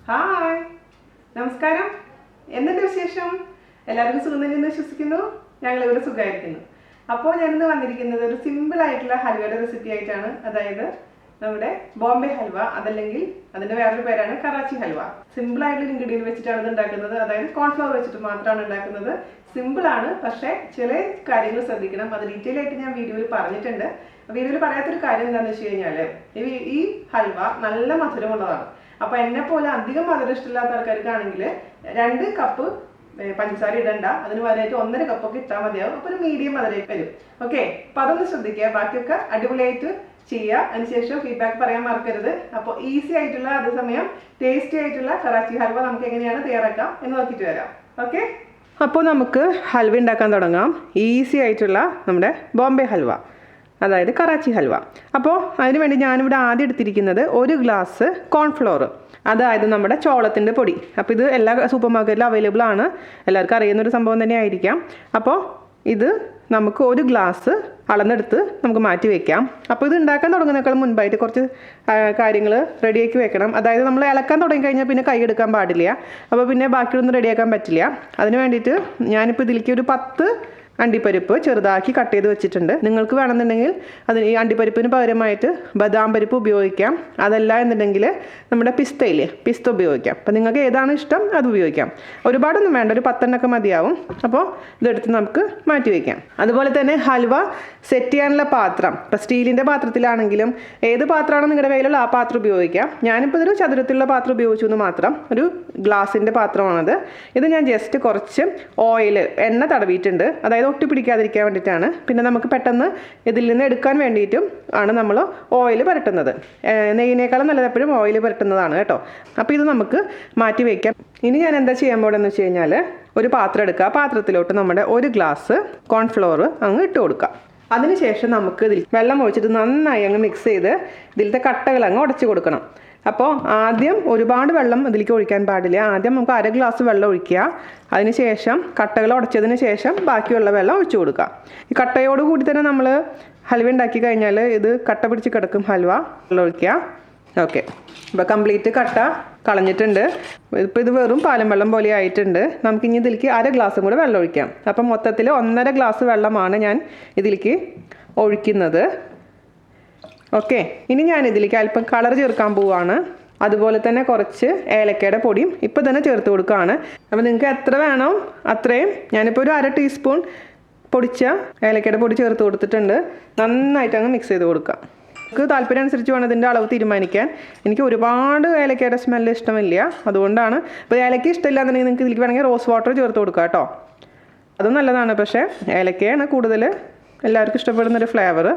Hi, നമസ്കാരം. എന്തുണ്ട് വിശേഷം? എല്ലാവർക്കും സുഖം തന്നെയെന്ന് വിശ്വസിക്കുന്നു. ഞങ്ങളിവിടെ സുഖമായിരിക്കുന്നു. അപ്പോൾ ഞാനിന്ന് വന്നിരിക്കുന്നത് ഒരു സിമ്പിൾ ആയിട്ടുള്ള ഹൽവയുടെ റെസിപ്പി ആയിട്ടാണ്. അതായത് നമ്മുടെ ബോംബെ ഹൽവ, അതല്ലെങ്കിൽ അതിൻ്റെ വേറൊരു പേരാണ് കറാച്ചി ഹൽവ. സിമ്പിൾ ആയിട്ടുള്ള ഇൻഗ്രീഡിയൻറ്റ് വെച്ചിട്ടാണ് ഇത് ഉണ്ടാക്കുന്നത്. അതായത് കോൺഫ്ലവർ വെച്ചിട്ട് മാത്രമാണ് ഉണ്ടാക്കുന്നത്. സിമ്പിളാണ്, പക്ഷേ ചില കാര്യങ്ങൾ ശ്രദ്ധിക്കണം. അത് ഡീറ്റെയിൽ ആയിട്ട് ഞാൻ വീഡിയോയിൽ പറഞ്ഞിട്ടുണ്ട്. വീഡിയോയിൽ പറയാത്തൊരു കാര്യം എന്താണെന്ന് വെച്ച് കഴിഞ്ഞാൽ ഈ ഹൽവ നല്ല മധുരമുള്ളതാണ്. അപ്പോൾ എന്നെ പോലെ അധികം മധുരം ഇഷ്ടമില്ലാത്ത ആൾക്കാർക്കാണെങ്കിൽ 2 കപ്പ് പഞ്ചസാര ഇടണ്ട, അതിന് പകരമായിട്ട് 1.5 കപ്പൊക്കെ ഇട്ടാൽ മതിയാവും. അപ്പോൾ ഒരു മീഡിയം മധുരം വരും. ഓക്കെ, അപ്പോൾ അതൊന്ന് ശ്രദ്ധിക്കുക. ബാക്കിയൊക്കെ അടിപൊളിയായിട്ട് ചെയ്യുക. അതിനുശേഷം ഫീഡ്ബാക്ക് പറയാൻ മറക്കരുത്. അപ്പോൾ ഈസി ആയിട്ടുള്ള അതേസമയം ടേസ്റ്റി ആയിട്ടുള്ള കറാച്ചി ഹൽവ നമുക്ക് എങ്ങനെയാണ് തയ്യാറാക്കാം എന്ന് നോക്കിയിട്ട് വരാം. ഓക്കെ, അപ്പോൾ നമുക്ക് ഹൽവ ഉണ്ടാക്കാൻ തുടങ്ങാം. ഈസി ആയിട്ടുള്ള നമ്മുടെ ബോംബെ ഹൽവ, അതായത് കറാച്ചി ഹൽവ. അപ്പോൾ അതിനുവേണ്ടി ഞാനിവിടെ ആദ്യം എടുത്തിരിക്കുന്നത് 1 ഗ്ലാസ് കോൺഫ്ലോർ, അതായത് നമ്മുടെ ചോളത്തിൻ്റെ പൊടി. അപ്പോൾ ഇത് എല്ലാ സൂപ്പർ മാർക്കറ്റിലും അവൈലബിൾ ആണ്. എല്ലാവർക്കും അറിയുന്നൊരു സംഭവം തന്നെ ആയിരിക്കാം. അപ്പോൾ ഇത് നമുക്ക് 1 ഗ്ലാസ് അളന്നെടുത്ത് നമുക്ക് മാറ്റി വയ്ക്കാം. അപ്പോൾ ഇത് ഉണ്ടാക്കാൻ തുടങ്ങുന്നതിനേക്കാൾ മുൻപായിട്ട് കുറച്ച് കാര്യങ്ങൾ റെഡിയാക്കി വെക്കണം. അതായത് നമ്മൾ ഇളക്കാൻ തുടങ്ങി കഴിഞ്ഞാൽ പിന്നെ കൈ എടുക്കാൻ പാടില്ല. അപ്പോൾ പിന്നെ ബാക്കിയൊന്നും റെഡിയാക്കാൻ പറ്റില്ല. അതിന് വേണ്ടിയിട്ട് ഞാനിപ്പോൾ ഇതിലേക്ക് ഒരു 10 അണ്ടിപ്പരിപ്പ് ചെറുതാക്കി കട്ട് ചെയ്ത് വെച്ചിട്ടുണ്ട്. നിങ്ങൾക്ക് വേണമെന്നുണ്ടെങ്കിൽ അതിന് ഈ അണ്ടിപ്പരിപ്പിന് പകരമായിട്ട് ബദാം പരിപ്പ് ഉപയോഗിക്കാം. അതല്ല എന്നുണ്ടെങ്കിൽ നമ്മുടെ പിസ്ത ഉപയോഗിക്കാം. അപ്പോൾ നിങ്ങൾക്ക് ഏതാണ് ഇഷ്ടം അത് ഉപയോഗിക്കാം. ഒരുപാടൊന്നും വേണ്ട, ഒരു 10 എണ്ണമൊക്കെ മതിയാവും. അപ്പോൾ ഇതെടുത്ത് നമുക്ക് മാറ്റി വയ്ക്കാം. അതുപോലെ തന്നെ ഹൽവ സെറ്റ് ചെയ്യാനുള്ള പാത്രം, ഇപ്പോൾ സ്റ്റീലിൻ്റെ പാത്രത്തിലാണെങ്കിലും ഏത് പാത്രമാണോ നിങ്ങളുടെ കയ്യിലുള്ള ആ പാത്രം ഉപയോഗിക്കാം. ഞാനിപ്പോൾ ഇതൊരു ചതുരത്തിലുള്ള പാത്രം ഉപയോഗിച്ചു എന്ന് മാത്രം. ഒരു ഗ്ലാസിൻ്റെ പാത്രമാണത്. ഇത് ഞാൻ ജസ്റ്റ് കുറച്ച് എണ്ണ തടവിയിട്ടുണ്ട്. അതായത് ഒട്ടി പിടിക്കാതിരിക്കാൻ വേണ്ടിയിട്ടാണ്. പിന്നെ നമുക്ക് പെട്ടെന്ന് ഇതിൽ നിന്ന് എടുക്കാൻ വേണ്ടിയിട്ടും ആണ് നമ്മൾ ഓയിൽ പുരട്ടുന്നത്. നെയ്യിനേക്കാളും നല്ലത് എപ്പോഴും ഓയിൽ പുരട്ടുന്നതാണ് കേട്ടോ. അപ്പോൾ ഇത് നമുക്ക് മാറ്റി വയ്ക്കാം. ഇനി ഞാൻ എന്താ ചെയ്യാൻ പോകണമെന്ന് വെച്ച് കഴിഞ്ഞാൽ ഒരു പാത്രം എടുക്കുക. ആ പാത്രത്തിലോട്ട് നമ്മുടെ 1 ഗ്ലാസ് കോൺഫ്ലോർ അങ്ങ് ഇട്ട് കൊടുക്കാം. അതിനുശേഷം നമുക്ക് ഇതിൽ വെള്ളം ഒഴിച്ചിട്ട് നന്നായി അങ്ങ് മിക്സ് ചെയ്ത് ഇതിലത്തെ കട്ടകൾ അങ്ങ് ഉടച്ച് കൊടുക്കണം. അപ്പോൾ ആദ്യം ഒരുപാട് വെള്ളം ഇതിലേക്ക് ഒഴിക്കാൻ പാടില്ല. ആദ്യം നമുക്ക് 1/2 ഗ്ലാസ് വെള്ളം ഒഴിക്കുക. അതിനുശേഷം കട്ടകൾ ഉടച്ചതിന് ശേഷം ബാക്കിയുള്ള വെള്ളം ഒഴിച്ചു കൊടുക്കുക. ഈ കട്ടയോട് കൂടി തന്നെ നമ്മൾ ഹൽവ ഉണ്ടാക്കി കഴിഞ്ഞാൽ ഇത് കട്ട പിടിച്ച് കിടക്കും ഹൽവ. വെള്ളം ഒഴിക്കുക. ഓക്കെ, ഇപ്പോൾ കംപ്ലീറ്റ് കട്ട കളഞ്ഞിട്ടുണ്ട്. ഇപ്പോൾ ഇത് വെറും പാലും വെള്ളം പോലെ ആയിട്ടുണ്ട്. നമുക്കിനി ഇതിലേക്ക് 1/2 ഗ്ലാസും കൂടെ വെള്ളം ഒഴിക്കാം. അപ്പം മൊത്തത്തിൽ 1.5 ഗ്ലാസ് വെള്ളമാണ് ഞാൻ ഇതിലേക്ക് ഒഴിക്കുന്നത്. ഓക്കെ, ഇനി ഞാൻ ഇതിലേക്ക് അല്പം കളർ ചേർക്കാൻ പോവുകയാണ്. അതുപോലെ തന്നെ കുറച്ച് ഏലക്കയുടെ പൊടിയും ഇപ്പോൾ തന്നെ ചേർത്ത് കൊടുക്കുകയാണ്. അപ്പോൾ നിങ്ങൾക്ക് എത്ര വേണോ അത്രയും, ഞാനിപ്പോൾ ഒരു 1/2 ടീസ്പൂൺ പൊടിച്ച ഏലക്കയുടെ പൊടി ചേർത്ത് കൊടുത്തിട്ടുണ്ട്. നന്നായിട്ട് അങ്ങ് മിക്സ് ചെയ്ത് കൊടുക്കാം. നമുക്ക് താല്പര്യം അനുസരിച്ച് വേണം ഇതിൻ്റെ അളവ് തീരുമാനിക്കാൻ. എനിക്ക് ഒരുപാട് ഏലക്കയുടെ സ്മെല്ല് ഇഷ്ടമില്ല, അതുകൊണ്ടാണ്. അപ്പോൾ ഏലക്ക ഇഷ്ടമില്ല എന്നുണ്ടെങ്കിൽ നിങ്ങൾക്ക് ഇതിലേക്ക് വേണമെങ്കിൽ റോസ് വാട്ടർ ചേർത്ത് കൊടുക്കാം കേട്ടോ. അതും നല്ലതാണ്. പക്ഷേ ഏലക്കയാണ് കൂടുതൽ എല്ലാവർക്കും ഇഷ്ടപ്പെടുന്നൊരു ഫ്ലേവർ.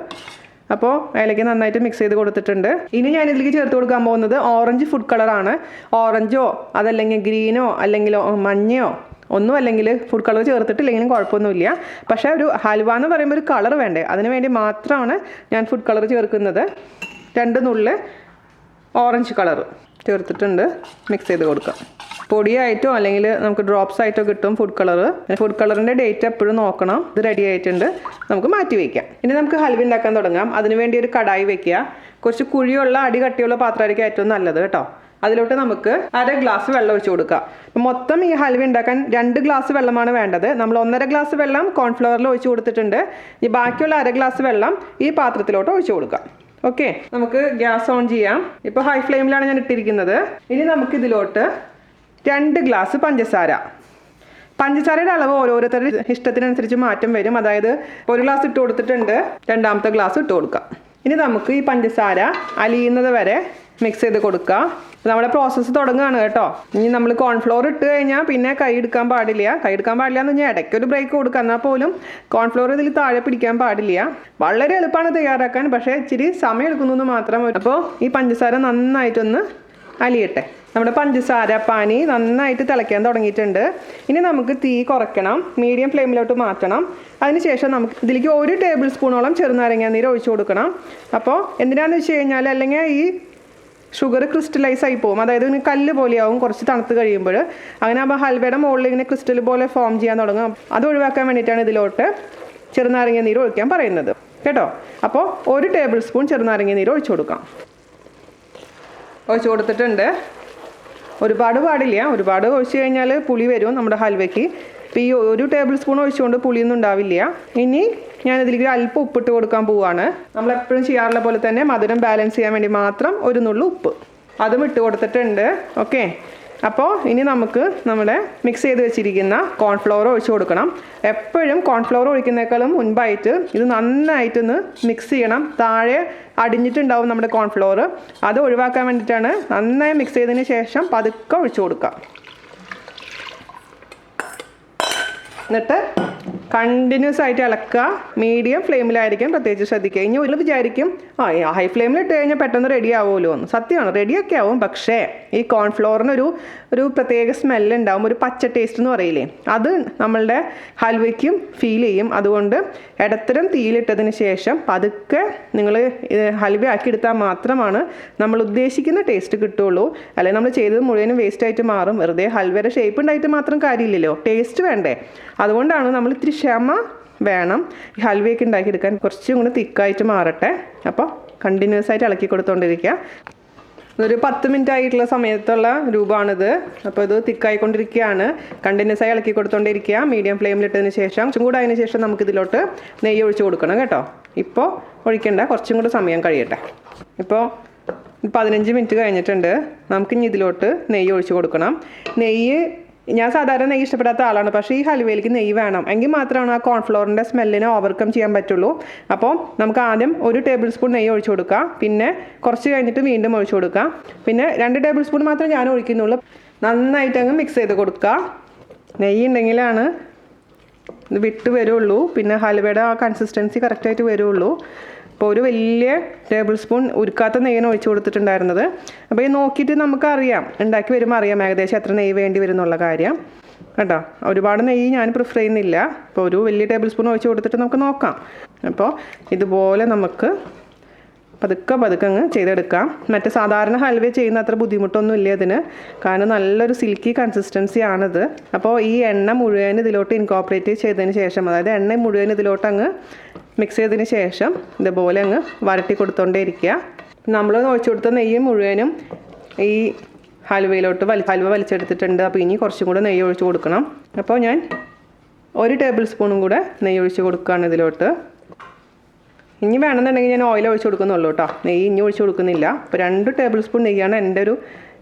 അപ്പോൾ ഏലക്ക നന്നായിട്ട് മിക്സ് ചെയ്ത് കൊടുത്തിട്ടുണ്ട്. ഇനി ഞാൻ ഇതിലേക്ക് ചേർത്ത് കൊടുക്കാൻ പോകുന്നത് ഓറഞ്ച് ഫുഡ് കളറാണ്. ഓറഞ്ചോ അതല്ലെങ്കിൽ ഗ്രീനോ അല്ലെങ്കിൽ മഞ്ഞയോ ഒന്നും അല്ലെങ്കിൽ ഫുഡ് കളർ ചേർത്തിട്ടില്ലെങ്കിലും കുഴപ്പമൊന്നുമില്ല. പക്ഷേ ഒരു ഹൽവ എന്ന് പറയുമ്പോൾ ഒരു കളർ വേണ്ടേ, അതിന് വേണ്ടി മാത്രമാണ് ഞാൻ ഫുഡ് കളർ ചേർക്കുന്നത്. 2 നുള്ള് ഓറഞ്ച് കളർ ചേർത്തിട്ടുണ്ട്. മിക്സ് ചെയ്ത് കൊടുക്കാം. പൊടിയായിട്ടോ അല്ലെങ്കിൽ നമുക്ക് ഡ്രോപ്സ് ആയിട്ടോ കിട്ടും ഫുഡ് കളർ. ഫുഡ് കളറിൻ്റെ ഡേറ്റ് എപ്പോഴും നോക്കണം. ഇത് റെഡി ആയിട്ടുണ്ട്, നമുക്ക് മാറ്റി വയ്ക്കാം. ഇനി നമുക്ക് ഹൽവ ഉണ്ടാക്കാൻ തുടങ്ങാം. അതിനുവേണ്ടി ഒരു കടായി വെക്കുക. കുറച്ച് കുഴിയുള്ള അടി കട്ടിയുള്ള പാത്രമായിരിക്കും ഏറ്റവും നല്ലത് കേട്ടോ. അതിലോട്ട് നമുക്ക് 1/2 ഗ്ലാസ് വെള്ളം ഒഴിച്ച് കൊടുക്കുക. അപ്പം മൊത്തം ഈ ഹൽവ ഉണ്ടാക്കാൻ 2 ഗ്ലാസ് വെള്ളമാണ് വേണ്ടത്. നമ്മൾ 1.5 ഗ്ലാസ് വെള്ളം കോൺഫ്ലവറിൽ ഒഴിച്ച് കൊടുത്തിട്ടുണ്ട്. ഈ ബാക്കിയുള്ള 1/2 ഗ്ലാസ് വെള്ളം ഈ പാത്രത്തിലോട്ട് ഒഴിച്ച് കൊടുക്കാം. ഓക്കെ, നമുക്ക് ഗ്യാസ് ഓൺ ചെയ്യാം. ഇപ്പോൾ ഹൈ ഫ്ലെയിമിലാണ് ഞാൻ ഇട്ടിരിക്കുന്നത്. ഇനി നമുക്ക് ഇതിലോട്ട് 2 ഗ്ലാസ് പഞ്ചസാരയുടെ അളവ് ഓരോരുത്തരുടെ ഇഷ്ടത്തിനനുസരിച്ച് മാറ്റം വരും. അതായത് 1 ഗ്ലാസ് ഇട്ട് കൊടുത്തിട്ടുണ്ട്, 2ാമത്തെ ഗ്ലാസ് ഇട്ട് കൊടുക്കാം. ഇനി നമുക്ക് ഈ പഞ്ചസാര അലിയുന്നത് വരെ മിക്സ് ചെയ്ത് കൊടുക്കുക. നമ്മുടെ പ്രോസസ്സ് തുടങ്ങുകയാണ് കേട്ടോ. ഇനി നമ്മൾ കോൺഫ്ലോർ ഇട്ട് കഴിഞ്ഞാൽ പിന്നെ കൈ എടുക്കാൻ പാടില്ല എന്ന് പറഞ്ഞാൽ ഇടയ്ക്കൊരു ബ്രേക്ക് കൊടുക്കുക. എന്നാൽ പോലും കോൺഫ്ലോർ ഇതിൽ താഴെ പിടിക്കാൻ പാടില്ല. വളരെ എളുപ്പമാണ് തയ്യാറാക്കാൻ, പക്ഷേ ഇച്ചിരി സമയം എടുക്കുന്നു മാത്രം. അപ്പോൾ ഈ പഞ്ചസാര നന്നായിട്ടൊന്ന് അലിയട്ടെ. നമ്മുടെ പഞ്ചസാര പാനി നന്നായിട്ട് തിളയ്ക്കാൻ തുടങ്ങിയിട്ടുണ്ട്. ഇനി നമുക്ക് തീ കുറയ്ക്കണം, മീഡിയം ഫ്ലെയിമിലോട്ട് മാറ്റണം. അതിനുശേഷം നമുക്ക് ഇതിലേക്ക് 1 ടേബിൾ സ്പൂണോളം ചെറുനാരങ്ങ നീര് ഒഴിച്ചു കൊടുക്കണം. അപ്പോൾ എന്തിനാണെന്ന് വെച്ച് കഴിഞ്ഞാൽ അല്ലെങ്കിൽ ഈ ഷുഗർ ക്രിസ്റ്റലൈസ് ആയി പോകും. അതായത് ഇങ്ങനെ കല്ല് പോലെയാവും കുറച്ച് തണുത്ത് കഴിയുമ്പോൾ. അങ്ങനെ ആകുമ്പോൾ ഹൽവയുടെ മുകളിൽ ഇങ്ങനെ ക്രിസ്റ്റൽ പോലെ ഫോം ചെയ്യാൻ തുടങ്ങും. അത് ഒഴിവാക്കാൻ വേണ്ടിയിട്ടാണ് ഇതിലോട്ട് ചെറുനാരങ്ങ നീര് ഒഴിക്കാൻ പറയുന്നത് കേട്ടോ. അപ്പോൾ 1 ടേബിൾ സ്പൂൺ ചെറുനാരങ്ങ നീര് ഒഴിച്ചു കൊടുക്കാം. ഒഴിച്ചു കൊടുത്തിട്ടുണ്ട്. ഒരുപാട് പാടില്ല, ഒരുപാട് ഒഴിച്ച് കഴിഞ്ഞാൽ പുളി വരും നമ്മുടെ ഹൽവയ്ക്ക്. ഇപ്പോൾ ഈ 1 ടേബിൾ സ്പൂൺ ഒഴിച്ചുകൊണ്ട് പുളിയൊന്നും ഉണ്ടാവില്ല. ഇനി ഞാനിതിലേക്ക് അല്പം ഉപ്പിട്ട് കൊടുക്കാൻ പോവുകയാണ്. നമ്മളെപ്പോഴും ചെയ്യാറുള്ള പോലെ തന്നെ മധുരം ബാലൻസ് ചെയ്യാൻ വേണ്ടി മാത്രം ഒരു നുള്ളു ഉപ്പ് അതും ഇട്ട് കൊടുത്തിട്ടുണ്ട്. ഓക്കെ, അപ്പോൾ ഇനി നമുക്ക് നമ്മുടെ മിക്സ് ചെയ്ത് വെച്ചിരിക്കുന്ന കോൺഫ്ലവർ ഒഴിച്ച് കൊടുക്കണം. എപ്പോഴും കോൺഫ്ലവർ ഒഴിക്കുന്നേക്കാളും മുൻപായിട്ട് ഇത് നന്നായിട്ടൊന്ന് മിക്സ് ചെയ്യണം. താഴെ അടിഞ്ഞിട്ടുണ്ടാവും നമ്മുടെ കോൺഫ്ലവർ, അത് ഒഴിവാക്കാൻ വേണ്ടിയിട്ടാണ് നന്നായി മിക്സ് ചെയ്തതിന് ശേഷം പതുക്കെ ഒഴിച്ചു കൊടുക്കുക. എന്നിട്ട് കണ്ടിന്യൂസ് ആയിട്ട് ഇളക്കുക. മീഡിയം ഫ്ലെയിമിലായിരിക്കും പ്രത്യേകിച്ച് ശ്രദ്ധിക്കുക. ഇനി ഒരു വിചാരിക്കും ഹൈ ഫ്ലെയിമിൽ ഇട്ട് കഴിഞ്ഞാൽ പെട്ടെന്ന് റെഡി ആവുമല്ലോ എന്ന്. സത്യമാണ്, റെഡിയൊക്കെ ആവും. പക്ഷേ ഈ കോൺഫ്ലവറിനൊരു പ്രത്യേക സ്മെല്ലുണ്ടാവും, ഒരു പച്ച ടേസ്റ്റ് എന്ന് പറയില്ലേ, അത് നമ്മളുടെ ഹൽവയ്ക്കും ഫീൽ ചെയ്യും. അതുകൊണ്ട് ഇടത്തരം തീയിലിട്ടതിന് ശേഷം പതുക്കെ നിങ്ങൾ ഹൽവ ആക്കി എടുത്താൽ മാത്രമാണ് നമ്മൾ ഉദ്ദേശിക്കുന്ന ടേസ്റ്റ് കിട്ടുള്ളൂ. അല്ലെങ്കിൽ നമ്മൾ ചെയ്തത് മുഴുവനും വേസ്റ്റ് ആയിട്ട് മാറും. വെറുതെ ഹൽവയുടെ ഷേപ്പ് ഉണ്ടായിട്ട് മാത്രം കാര്യമില്ലല്ലോ, ടേസ്റ്റ് വേണ്ടേ. അതുകൊണ്ടാണ് നമ്മൾ ഇത്തിരി ക്ഷമ വേണം. ഈ ഹൽവയൊക്കെ ഉണ്ടാക്കിയെടുക്കാൻ കുറച്ചും കൂടി തിക്കായിട്ട് മാറട്ടെ. അപ്പോൾ കണ്ടിന്യൂസ് ആയിട്ട് ഇളക്കി കൊടുത്തുകൊണ്ടിരിക്കുക. ഒരു 10 മിനിറ്റ് ആയിട്ടുള്ള സമയത്തുള്ള രൂപമാണിത്. അപ്പോൾ ഇത് തിക്കായിക്കൊണ്ടിരിക്കുകയാണ്. കണ്ടിന്യൂസ് ആയി ഇളക്കി കൊടുത്തുകൊണ്ടിരിക്കുക. മീഡിയം ഫ്ലെയിമിലിട്ടതിന് ശേഷം ചൂടായതിന് ശേഷം നമുക്കിതിലോട്ട് നെയ്യ് ഒഴിച്ച് കൊടുക്കണം കേട്ടോ. ഇപ്പോൾ ഒഴിക്കേണ്ട, കുറച്ചും കൂടി സമയം കഴിയട്ടെ. ഇപ്പോൾ 15 മിനിറ്റ് കഴിഞ്ഞിട്ടുണ്ട്. നമുക്കിനി ഇതിലോട്ട് നെയ്യ് ഒഴിച്ച് കൊടുക്കണം. നെയ്യ് ഞാൻ സാധാരണ നെയ്യ് ഇഷ്ടപ്പെടാത്ത ആളാണ്, പക്ഷേ ഈ ഹൽവയിലേക്ക് നെയ്യ് വേണം. എങ്കിൽ മാത്രമാണ് ആ കോൺഫ്ലവറിൻ്റെ സ്മെല്ലിനെ ഓവർകം ചെയ്യാൻ പറ്റുള്ളൂ. അപ്പോൾ നമുക്ക് ആദ്യം 1 ടേബിൾ സ്പൂൺ നെയ്യ് ഒഴിച്ച് കൊടുക്കുക. പിന്നെ കുറച്ച് കഴിഞ്ഞിട്ട് വീണ്ടും ഒഴിച്ച് കൊടുക്കുക. പിന്നെ 2 ടേബിൾ സ്പൂൺ മാത്രമേ ഞാൻ ഒഴിക്കുന്നുള്ളൂ. നന്നായിട്ട് അങ്ങ് മിക്സ് ചെയ്ത് കൊടുക്കുക. നെയ്യ് ഉണ്ടെങ്കിലാണ് ഇത് വിട്ട് വരുള്ളൂ, പിന്നെ ഹൽവയുടെ ആ കൺസിസ്റ്റൻസി കറക്റ്റായിട്ട് വരുള്ളൂ. അപ്പോൾ ഒരു വലിയ ടേബിൾ സ്പൂൺ ഉരുക്കാത്ത നെയ്യാണ് ഒഴിച്ച് കൊടുത്തിട്ടുണ്ടായിരുന്നത്. അപ്പോൾ ഈ നോക്കിയിട്ട് നമുക്കറിയാം, ഉണ്ടാക്കി വരുമ്പോൾ അറിയാം ഏകദേശം എത്ര നെയ്യ് വേണ്ടി വരും എന്നുള്ള കാര്യം കേട്ടോ. ഒരുപാട് നെയ്യ് ഞാൻ പ്രിഫർ ചെയ്യുന്നില്ല. അപ്പോൾ ഒരു വലിയ ടേബിൾ സ്പൂൺ ഒഴിച്ച് കൊടുത്തിട്ട് നമുക്ക് നോക്കാം. അപ്പോൾ ഇതുപോലെ നമുക്ക് പതുക്കെ അങ്ങ് ചെയ്തെടുക്കാം. മറ്റേ സാധാരണ ഹൽവ ചെയ്യുന്ന അത്ര ബുദ്ധിമുട്ടൊന്നും ഇല്ല ഇതിന്, കാരണം നല്ലൊരു സിൽക്കി കൺസിസ്റ്റൻസി ആണിത്. അപ്പോൾ ഈ എണ്ണ മുഴുവൻ ഇതിലോട്ട് ഇൻകോപ്പറേറ്റ് ചെയ്തതിന് ശേഷം, അതായത് എണ്ണ മുഴുവൻ ഇതിലോട്ട് അങ്ങ് മിക്സ് ചെയ്തതിന് ശേഷം ഇതുപോലെ അങ്ങ് വരട്ടി കൊടുത്തോണ്ടേ ഇരിക്കുക. നമ്മൾ ഒഴിച്ചു കൊടുത്ത നെയ്യ് മുഴുവനും ഈ ഹൽവയിലോട്ട് ഹൽവ വലിച്ചെടുത്തിട്ടുണ്ട്. അപ്പോൾ ഇനി കുറച്ചും കൂടെ നെയ്യ് ഒഴിച്ച് കൊടുക്കണം. അപ്പോൾ ഞാൻ 1 ടേബിൾ സ്പൂണും കൂടെ നെയ്യ് ഒഴിച്ച് കൊടുക്കുകയാണ് ഇതിലോട്ട്. ഇനി വേണമെന്നുണ്ടെങ്കിൽ ഞാൻ ഓയിൽ ഒഴിച്ച് കൊടുക്കുന്നുള്ളൂ കേട്ടോ, നെയ്യ് ഇനി ഒഴിച്ച് കൊടുക്കുന്നില്ല. അപ്പോൾ 2 ടേബിൾ സ്പൂൺ നെയ്യാണ് എൻ്റെ ഒരു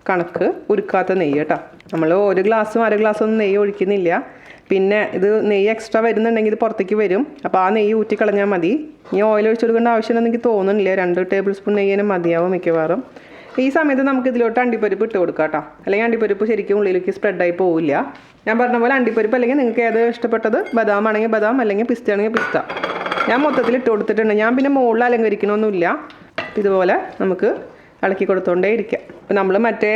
കണക്ക്, ഉരുക്കാത്ത നെയ്യ് കേട്ടോ. നമ്മൾ 1 ഗ്ലാസ്സും 1/2 ഗ്ലാസ്സൊന്നും നെയ്യ് ഒഴിക്കുന്നില്ല. പിന്നെ ഇത് നെയ്യ് എക്സ്ട്രാ വരുന്നുണ്ടെങ്കിൽ ഇത് പുറത്തേക്ക് വരും. അപ്പോൾ ആ നെയ്യ് ഊറ്റിക്കളഞ്ഞാൽ മതി. ഇനി ഓയിൽ ഒഴിച്ച് കൊടുക്കേണ്ട ആവശ്യമെന്ന് എനിക്ക് തോന്നുന്നില്ല. 2 ടേബിൾ സ്പൂൺ നെയ്യിന് മതിയാവും മിക്കവാറും. ഈ സമയത്ത് നമുക്ക് ഇതിലോട്ട് അണ്ടിപ്പരിപ്പ് ഇട്ട് കൊടുക്കാം കേട്ടോ, അല്ലെങ്കിൽ അണ്ടിപ്പരിപ്പ് ശരിക്കും ഉള്ളിലേക്ക് സ്പ്രെഡായി പോവില്ല. ഞാൻ പറഞ്ഞ പോലെ അണ്ടിപ്പരിപ്പ് അല്ലെങ്കിൽ നിങ്ങൾക്ക് ഏത് ഇഷ്ടപ്പെട്ടത്, ബദാം ആണെങ്കിൽ ബദാം, അല്ലെങ്കിൽ പിസ്ത ആണെങ്കിൽ പിസ്ത. ഞാൻ മൊത്തത്തിൽ ഇട്ട് കൊടുത്തിട്ടുണ്ട്. ഞാൻ പിന്നെ മുകളിൽ അലങ്കരിക്കണമൊന്നുമില്ല. ഇതുപോലെ നമുക്ക് ഇളക്കി കൊടുത്തോണ്ടേ ഇരിക്കുക. അപ്പോൾ നമ്മൾ മറ്റേ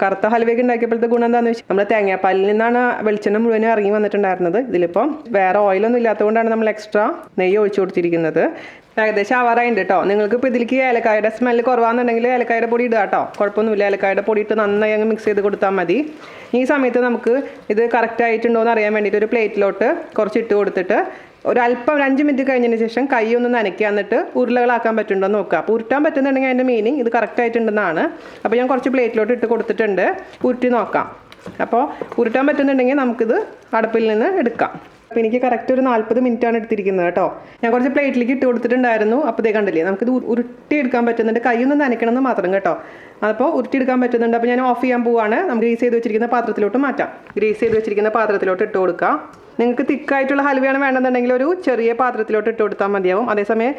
കറുത്ത ഹൽവയൊക്കെ ഉണ്ടാക്കിയപ്പോഴത്തെ ഗുണം എന്താണെന്ന് വെച്ചാൽ നമ്മൾ തേങ്ങാപ്പാലിൽ നിന്നാണ് വെളിച്ചെണ്ണ മുഴുവനും ഇറങ്ങി വന്നിട്ടുണ്ടായിരുന്നത്. ഇതിലിപ്പം വേറെ ഓയിലൊന്നും ഇല്ലാത്തതുകൊണ്ടാണ് നമ്മൾ എക്സ്ട്രാ നെയ്യ് ഒഴിച്ചു കൊടുത്തിരിക്കുന്നത്. ഏകദേശം ആവാറായിട്ടുണ്ട് കേട്ടോ. നിങ്ങൾക്ക് ഇപ്പോൾ ഇതിലേക്ക് ഏലക്കായുടെ സ്മെല്ല് കുറവാണെന്നുണ്ടെങ്കിൽ ഏലക്കായുടെ പൊടി ഇടുക കേട്ടോ, കുഴപ്പമൊന്നുമില്ല. ഏലക്കായുടെ പൊടി ഇട്ട് നന്നായി അങ്ങ് മിക്സ് ചെയ്ത് കൊടുത്താൽ മതി. ഈ സമയത്ത് നമുക്ക് ഇത് കറക്റ്റ് ആയിട്ടുണ്ടോ എന്ന് അറിയാൻ വേണ്ടിയിട്ട് ഒരു പ്ലേറ്റിലോട്ട് കുറച്ച് ഇട്ട് കൊടുത്തിട്ട് ഒരല്പം 5 മിനിറ്റ് കഴിഞ്ഞതിന് ശേഷം കൈ ഒന്ന് നനയ്ക്കുക. എന്നിട്ട് ഉരുളകളാക്കാൻ പറ്റുന്നുണ്ടോ എന്ന് നോക്കുക. അപ്പോൾ ഉരുട്ടാൻ പറ്റുന്നുണ്ടെങ്കിൽ അതിൻ്റെ മീനിങ് ഇത് കറക്റ്റ് ആയിട്ടുണ്ടെന്നാണ്. അപ്പോൾ ഞാൻ കുറച്ച് പ്ലേറ്റിലോട്ട് ഇട്ട് കൊടുത്തിട്ടുണ്ട്. ഉരുട്ടി നോക്കാം. അപ്പോൾ ഉരുട്ടാൻ പറ്റുന്നുണ്ടെങ്കിൽ നമുക്കിത് അടുപ്പിൽ നിന്ന് എടുക്കാം. അപ്പോൾ എനിക്ക് കറക്റ്റ് ഒരു 40 മിനിറ്റാണ് എടുത്തിരിക്കുന്നത് കേട്ടോ. ഞാൻ കുറച്ച് പ്ലേറ്റിലേക്ക് ഇട്ട് കൊടുത്തിട്ടുണ്ടായിരുന്നു. അപ്പോൾ ഇതേ കണ്ടില്ലേ, നമുക്കിത് ഉരുട്ടിയെടുക്കാൻ പറ്റുന്നുണ്ട്. കൈയൊന്നും നനയ്ക്കണമെന്ന് മാത്രം കേട്ടോ. അപ്പോൾ ഉരുട്ടിയെടുക്കാൻ പറ്റുന്നുണ്ട്. അപ്പോൾ ഞാൻ ഓഫ് ചെയ്യാൻ പോവുകയാണ്. നമുക്ക് ഗ്രീസ് ചെയ്ത് വെച്ചിരിക്കുന്ന പാത്രത്തിലോട്ട് മാറ്റാം. ഗ്രീസ് ചെയ്ത് വെച്ചിരിക്കുന്ന പാത്രത്തിലോട്ട് ഇട്ട് കൊടുക്കാം. നിങ്ങൾക്ക് തിക്കായിട്ടുള്ള ഹൽവയാണ് വേണമെന്നുണ്ടെങ്കിൽ ഒരു ചെറിയ പാത്രത്തിലോട്ട് ഇട്ട് കൊടുത്താൽ മതിയാവും. അതേസമയം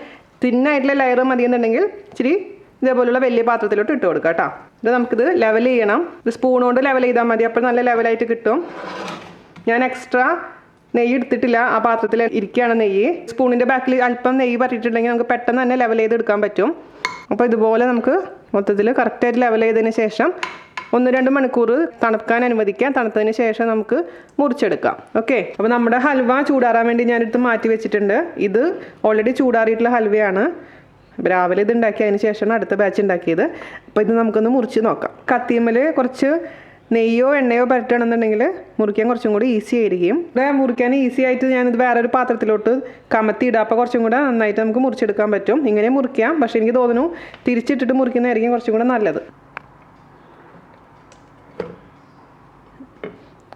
തിന്നായിട്ടുള്ള ലെയർ മതിയെന്നുണ്ടെങ്കിൽ ഇച്ചിരി ഇതേപോലുള്ള വലിയ പാത്രത്തിലോട്ട് ഇട്ട് കൊടുക്കാം കേട്ടോ. ഇത് നമുക്കിത് ലെവൽ ചെയ്യണം. ഇത് സ്പൂൺ കൊണ്ട് ലെവൽ ചെയ്താൽ മതി, അപ്പോൾ നല്ല ലെവലായിട്ട് കിട്ടും. ഞാൻ എക്സ്ട്രാ നെയ്യ് എടുത്തിട്ടില്ല, ആ പാത്രത്തിൽ ഇരിക്കുകയാണ് നെയ്യ്. സ്പൂണിൻ്റെ ബാക്കിൽ അല്പം നെയ്യ് പറ്റിയിട്ടുണ്ടെങ്കിൽ നമുക്ക് പെട്ടെന്ന് തന്നെ ലെവൽ ചെയ്ത് എടുക്കാൻ പറ്റും. അപ്പോൾ ഇതുപോലെ നമുക്ക് മൊത്തത്തിൽ കറക്റ്റായിട്ട് ലെവൽ ചെയ്തതിന് ശേഷം 1-2 മണിക്കൂർ തണുക്കാൻ അനുവദിക്കാം. തണുത്തതിന് ശേഷം നമുക്ക് മുറിച്ചെടുക്കാം. ഓക്കെ, അപ്പോൾ നമ്മുടെ ഹൽവ ചൂടാറാൻ വേണ്ടി ഞാനെടുത്ത് മാറ്റി വെച്ചിട്ടുണ്ട്. ഇത് ഓൾറെഡി ചൂടാറിയിട്ടുള്ള ഹൽവയാണ്. രാവിലെ ഇത് ഉണ്ടാക്കിയതിന് ശേഷമാണ് അടുത്ത ബാച്ച് ഉണ്ടാക്കിയത്. അപ്പോൾ ഇത് നമുക്കൊന്ന് മുറിച്ച് നോക്കാം. കത്തിയമ്മൽ കുറച്ച് നെയ്യോ എണ്ണയോ പരട്ടണമെന്നുണ്ടെങ്കിൽ മുറിക്കാൻ കുറച്ചും കൂടി ഈസി ആയിരിക്കും. ഇവിടെ മുറിക്കാൻ ഈസി ആയിട്ട് ഞാനിത് വേറൊരു പാത്രത്തിലോട്ട് കമത്തിയിടാം. അപ്പോൾ കുറച്ചും കൂടെ നന്നായിട്ട് നമുക്ക് മുറിച്ചെടുക്കാൻ പറ്റും. ഇങ്ങനെ മുറിക്കാം, പക്ഷേ എനിക്ക് തോന്നുന്നു തിരിച്ചിട്ടിട്ട് മുറിക്കുന്നതായിരിക്കും കുറച്ചും കൂടെ നല്ലത്.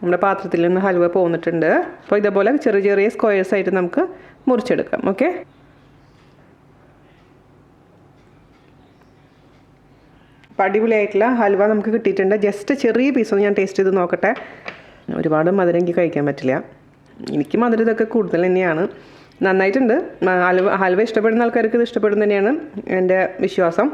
നമ്മുടെ പാത്രത്തിൽ നിന്ന് ഹൽവ പോന്നിട്ടുണ്ട്. അപ്പോൾ ഇതേപോലെ ചെറിയ ചെറിയ സ്ക്വയേഴ്സ് ആയിട്ട് നമുക്ക് മുറിച്ചെടുക്കാം. ഓക്കെ, അപ്പോൾ അടിപൊളിയായിട്ടുള്ള ഹൽവ നമുക്ക് കിട്ടിയിട്ടുണ്ട്. ജസ്റ്റ് ചെറിയ പീസൊന്ന് ഞാൻ ടേസ്റ്റ് ചെയ്ത് നോക്കട്ടെ. ഒരുപാട് മധുരം എനിക്ക് കഴിക്കാൻ പറ്റില്ല. എനിക്ക് മധുരം ഇതൊക്കെ കൂടുതൽ തന്നെയാണ്. നന്നായിട്ടുണ്ട്. ഹൽവ ഇഷ്ടപ്പെടുന്ന ആൾക്കാർക്ക് ഇത് ഇഷ്ടപ്പെടും തന്നെയാണ് എൻ്റെ വിശ്വാസം.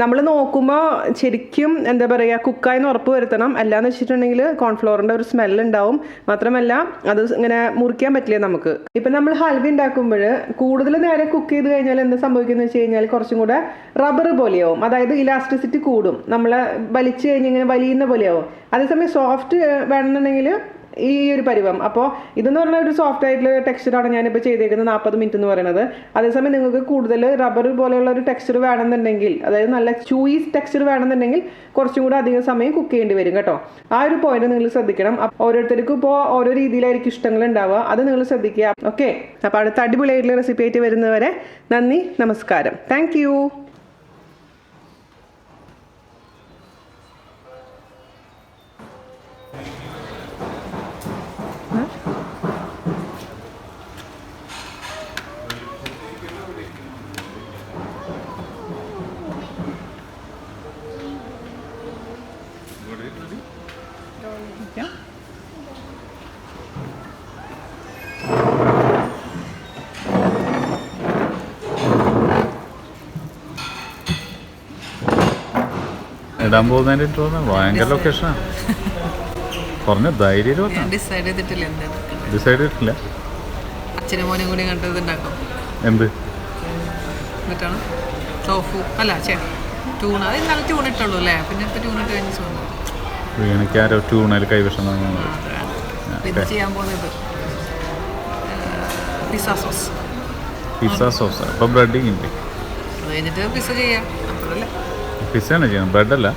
നമ്മൾ നോക്കുമ്പോൾ ശരിക്കും എന്താ പറയുക, കുക്കായെന്ന് ഉറപ്പ് വരുത്തണം. അല്ലാന്ന് വെച്ചിട്ടുണ്ടെങ്കിൽ കോൺഫ്ലോറിൻ്റെ ഒരു സ്മെല്ലുണ്ടാവും. മാത്രമല്ല അത് ഇങ്ങനെ മുറിക്കാൻ പറ്റില്ല നമുക്ക്. ഇപ്പം നമ്മൾ ഹൽവ ഉണ്ടാക്കുമ്പോൾ കൂടുതൽ നേരം കുക്ക് ചെയ്ത് കഴിഞ്ഞാൽ എന്താ സംഭവിക്കുന്നത് വെച്ച് കഴിഞ്ഞാൽ കുറച്ചും കൂടെ റബ്ബർ പോലെയാവും. അതായത് ഇലാസ്റ്റിസിറ്റി കൂടും. നമ്മൾ വലിച്ചു കഴിഞ്ഞ് ഇങ്ങനെ വലിയുന്ന പോലെയാവും. അതേസമയം സോഫ്റ്റ് വേണമെന്നുണ്ടെങ്കിൽ ഈ ഒരു പരുവം. അപ്പോൾ ഇതെന്ന് പറഞ്ഞാൽ ഒരു സോഫ്റ്റ് ആയിട്ടുള്ള ടെക്സ്ചറാണ് ഞാനിപ്പോൾ ചെയ്തേക്കുന്നത് 40 മിനിറ്റ് എന്ന് പറയുന്നത്. അതേസമയം നിങ്ങൾക്ക് കൂടുതൽ റബ്ബർ പോലെയുള്ള ഒരു ടെക്സ്ചർ വേണമെന്നുണ്ടെങ്കിൽ, അതായത് നല്ല ചൂയിസ് ടെക്സ്ചർ വേണമെന്നുണ്ടെങ്കിൽ കുറച്ചും കൂടെ അധികം സമയം കുക്ക് ചെയ്യേണ്ടി വരും കേട്ടോ. ആ ഒരു പോയിന്റ് നിങ്ങൾ ശ്രദ്ധിക്കണം. ഓരോരുത്തർക്കും ഇപ്പോൾ ഓരോ രീതിയിലായിരിക്കും ഇഷ്ടങ്ങൾ ഉണ്ടാവുക. അത് നിങ്ങൾ ശ്രദ്ധിക്കുക. ഓക്കെ, അപ്പോൾ അടുത്ത അടിപൊളിയായിട്ടുള്ള റെസിപ്പി ആയിട്ട് വരുന്നവരെ നന്ദി, നമസ്കാരം. Thank you. ഇടാൻ പോകുന്നതിൻ്റെ ഭയങ്കര ലൊക്കേഷനാണ്. പറഞ്ഞ ധൈര്യം ഡിസൈഡ് ചെയ്തിട്ടില്ല. ഡിസൈഡ് ചെയ്തിട്ടില്ല. അച്ഛനും മോനും കൂടി കണ്ടത് ഉണ്ടാക്കും. എന്ത് എന്നിട്ടാണ് ടോഫു അല്ല ട്യൂൺ. അത് ഇന്നലെ ട്യൂൺ ഇട്ടുള്ളൂ അല്ലേ? പിന്നെ ഇപ്പോൾ ട്യൂൺ ഇട്ട് കഴിഞ്ഞ് തോന്നുന്നു എനിക്കാരോ ട്യൂണയിൽ കൈവശം പിന്നെ ചെയ്യാൻ പോകുന്നത് പിസ്സ സോസ്. Pizza sauce. അപ്പോൾ ബ്രെഡിങ് ഉണ്ട്. അത് കഴിഞ്ഞിട്ട് പിസ്സ ചെയ്യാം. അപ്പോഴല്ലേ പിസ്സയാണ് ചെയ്യണം, ബ്രെഡല്ല.